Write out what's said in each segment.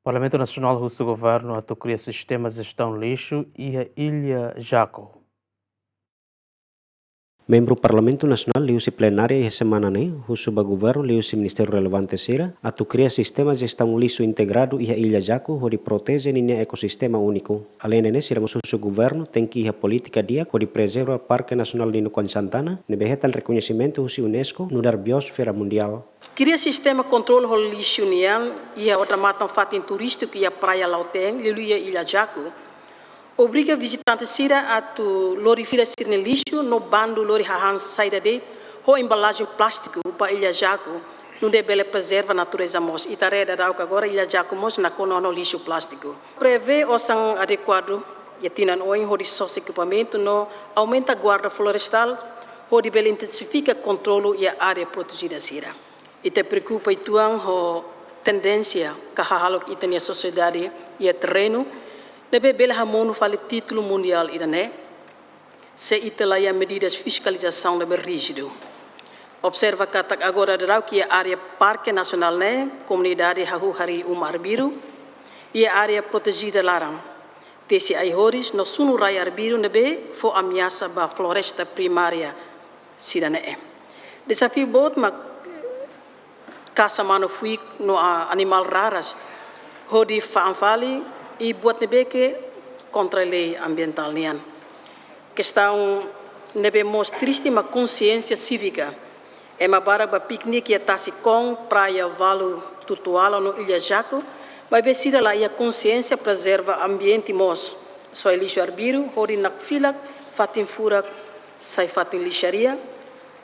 Parlamentu Nasional husu Governu atau kria sistema jestaun lixu e Illa Jaco. Membro Parlamentu Nasional liusi plenária e semana ne husu ba Governu liusi Ministério relevante sira atu cria sistema gestão lixo integrado e Illa Jaco hori protege ninia ekosistema único. Além ne sira husu Governu tem que a política dia hori preserva Parque Nacional Nino Santana ne behetan reconhecimento husi UNESCO no dar biosfera mundial. Cria sistema controle o lixo união e a outra mata fatin turístico e a praia Lauteng, liluia Illa Jaco. Obriga visitantes sira a tu lori fira sirne lixo no bando lori hahan saída de ho embalagem plástico para Illa Jaco não deve preserva a natureza mos e tareda da agora Illa Jaco mos na conono lixo plástico prevê o sang adequado e tinan oin ho de equipamento no aumenta guarda florestal ho de bele intensifica controlo e a área protegida sira e te preocupa ituang ho tendência que hahalok itania sociedade e terreno deve bela hamono fale título mundial irane se italaia medidas de fiscalização deve rígido. Observa que agora dará que a área Parque Nacional né comunidade Hahu Hari Arbiru e a área protegida Larang. Tesi aihoris no sunu rai Arbiru nebe fo ameaça ba floresta primária sirane. Desafio bot ma caça mano fui no animal raras hodi faanfali e buat nebe que contra a lei ambiental nian. Questão nebe mos triste ma consciência cívica. É ma bara ba piquenique e tasi com praia valu tutuala no Illa Jaco, vai besira lá e a consciência preserva ambiente mos. Só lixo arbiru, hori nak filak, fatin fura, sai fatin lixaria,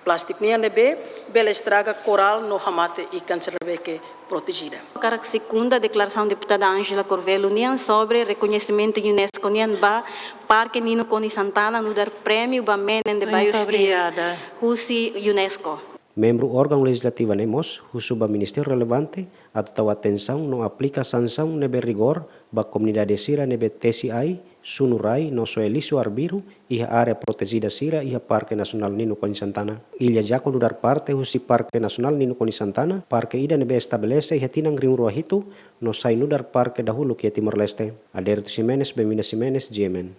plástico nian nebe, bela estraga coral no hamate e cancerabeke protegida. Cara segunda declaração deputada Angela Corvelo nian sobre reconhecimento UNESCO nian ba Parque Nino Santana no dar prêmio ba menen de biosfera husi UNESCO. Membro órgão legislativo nemos husu ba Ministério relevante atau atenção no aplica sanção nebe rigor ba comunidade sira nebe TCI sunurai no soe lixo arbiru e a área protegida sira e a Parque Nacional Nino Santana. Illa Jaco no dar parte husi Parque Nacional Nino Santana, Parque ida nebe estabelece e tinang ring ruahitu no sai no dar Parque dahulu que Timor Leste. Aderto Ximenes, Bemina Ximenes, Jemen.